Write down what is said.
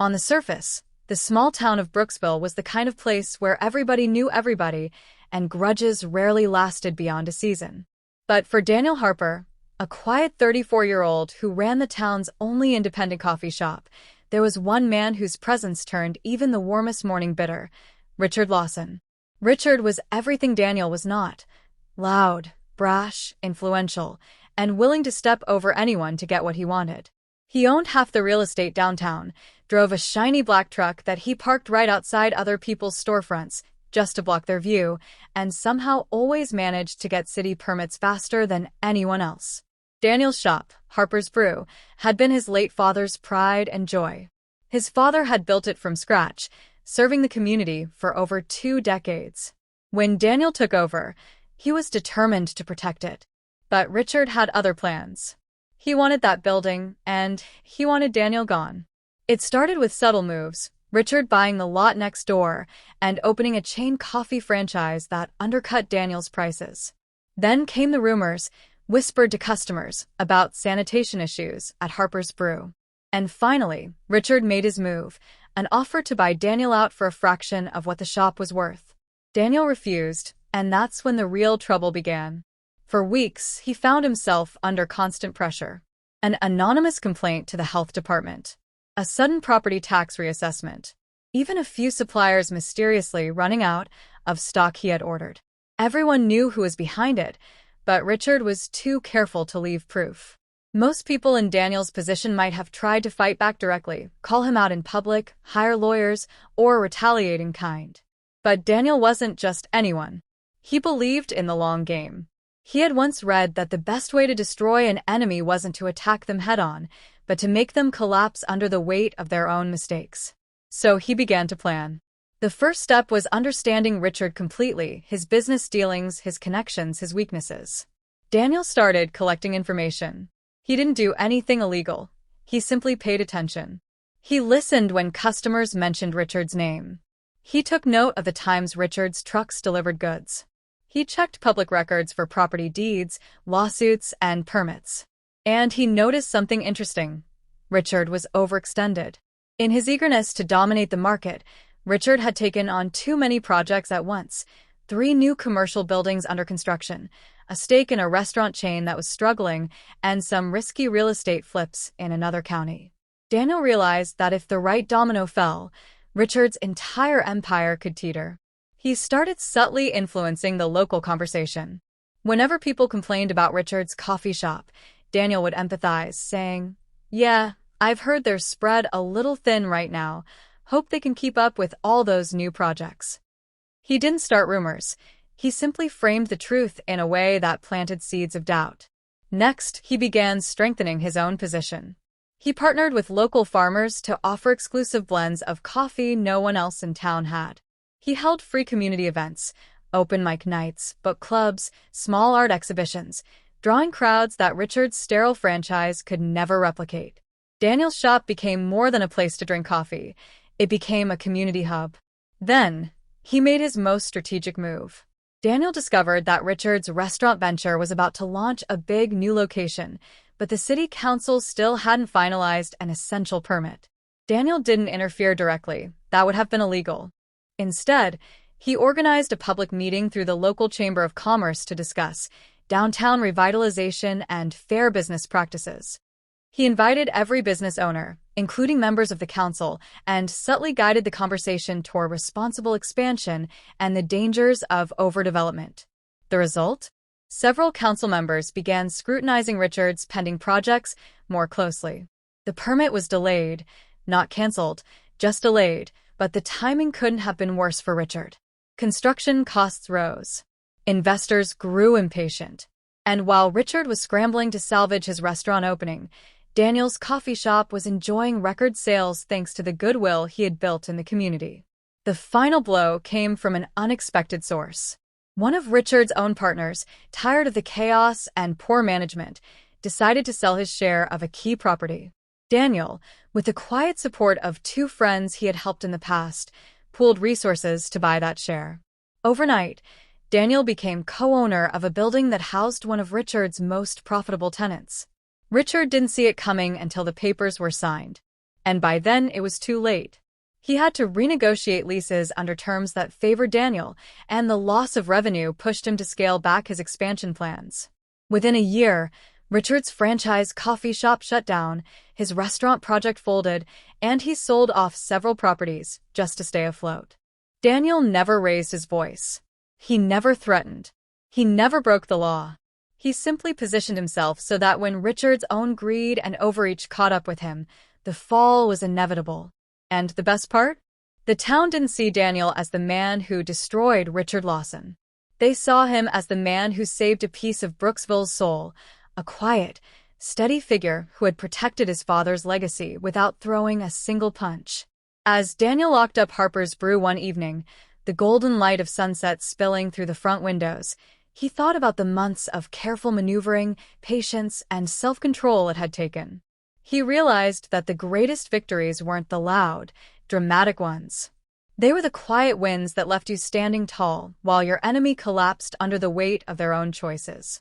On the surface, the small town of Brooksville was the kind of place where everybody knew everybody, and grudges rarely lasted beyond a season. But for Daniel Harper, a quiet 34-year-old who ran the town's only independent coffee shop, there was one man whose presence turned even the warmest morning bitter: Richard Lawson. Richard was everything Daniel was not: loud, brash, influential, and willing to step over anyone to get what he wanted. He owned half the real estate downtown, drove a shiny black truck that he parked right outside other people's storefronts just to block their view, and somehow always managed to get city permits faster than anyone else. Daniel's shop, Harper's Brew, had been his late father's pride and joy. His father had built it from scratch, serving the community for over 2 decades. When Daniel took over, he was determined to protect it. But Richard had other plans. He wanted that building, and he wanted Daniel gone. It started with subtle moves: Richard buying the lot next door and opening a chain coffee franchise that undercut Daniel's prices. Then came the rumors, whispered to customers, about sanitation issues at Harper's Brew. And finally, Richard made his move, an offer to buy Daniel out for a fraction of what the shop was worth. Daniel refused, and that's when the real trouble began. For weeks, he found himself under constant pressure. An anonymous complaint to the health department, a sudden property tax reassessment, even a few suppliers mysteriously running out of stock he had ordered. Everyone knew who was behind it, but Richard was too careful to leave proof. Most people in Daniel's position might have tried to fight back directly, call him out in public, hire lawyers, or retaliate in kind. But Daniel wasn't just anyone. He believed in the long game. He had once read that the best way to destroy an enemy wasn't to attack them head-on, but to make them collapse under the weight of their own mistakes. So he began to plan. The first step was understanding Richard completely: his business dealings, his connections, his weaknesses. Daniel started collecting information. He didn't do anything illegal. He simply paid attention. He listened when customers mentioned Richard's name. He took note of the times Richard's trucks delivered goods. He checked public records for property deeds, lawsuits, and permits. And he noticed something interesting. Richard was overextended. In his eagerness to dominate the market, Richard had taken on too many projects at once: 3 new commercial buildings under construction, a stake in a restaurant chain that was struggling, and some risky real estate flips in another county. Daniel realized that if the right domino fell, Richard's entire empire could teeter. He started subtly influencing the local conversation. Whenever people complained about Richard's coffee shop, Daniel would empathize, saying, "Yeah, I've heard they're spread a little thin right now. Hope they can keep up with all those new projects." He didn't start rumors. He simply framed the truth in a way that planted seeds of doubt. Next, he began strengthening his own position. He partnered with local farmers to offer exclusive blends of coffee no one else in town had. He held free community events, open mic nights, book clubs, small art exhibitions, drawing crowds that Richard's sterile franchise could never replicate. Daniel's shop became more than a place to drink coffee. It became a community hub. Then, he made his most strategic move. Daniel discovered that Richard's restaurant venture was about to launch a big new location, but the city council still hadn't finalized an essential permit. Daniel didn't interfere directly. That would have been illegal. Instead, he organized a public meeting through the local Chamber of Commerce to discuss downtown revitalization and fair business practices. He invited every business owner, including members of the council, and subtly guided the conversation toward responsible expansion and the dangers of overdevelopment. The result? Several council members began scrutinizing Richard's pending projects more closely. The permit was delayed, not canceled, just delayed, but the timing couldn't have been worse for Richard. Construction costs rose. Investors grew impatient. And while Richard was scrambling to salvage his restaurant opening, Daniel's coffee shop was enjoying record sales thanks to the goodwill he had built in the community. The final blow came from an unexpected source. One of Richard's own partners, tired of the chaos and poor management, decided to sell his share of a key property. Daniel, with the quiet support of 2 friends he had helped in the past, pooled resources to buy that share. Overnight, Daniel became co-owner of a building that housed one of Richard's most profitable tenants. Richard didn't see it coming until the papers were signed. And by then, it was too late. He had to renegotiate leases under terms that favored Daniel, and the loss of revenue pushed him to scale back his expansion plans. Within a year, Richard's franchise coffee shop shut down, his restaurant project folded, and he sold off several properties just to stay afloat. Daniel never raised his voice. He never threatened. He never broke the law. He simply positioned himself so that when Richard's own greed and overreach caught up with him, the fall was inevitable. And the best part? The town didn't see Daniel as the man who destroyed Richard Lawson. They saw him as the man who saved a piece of Brooksville's soul, a quiet, steady figure who had protected his father's legacy without throwing a single punch. As Daniel locked up Harper's brew one evening, the golden light of sunset spilling through the front windows, he thought about the months of careful maneuvering, patience, and self-control it had taken. He realized that the greatest victories weren't the loud, dramatic ones. They were the quiet wins that left you standing tall while your enemy collapsed under the weight of their own choices.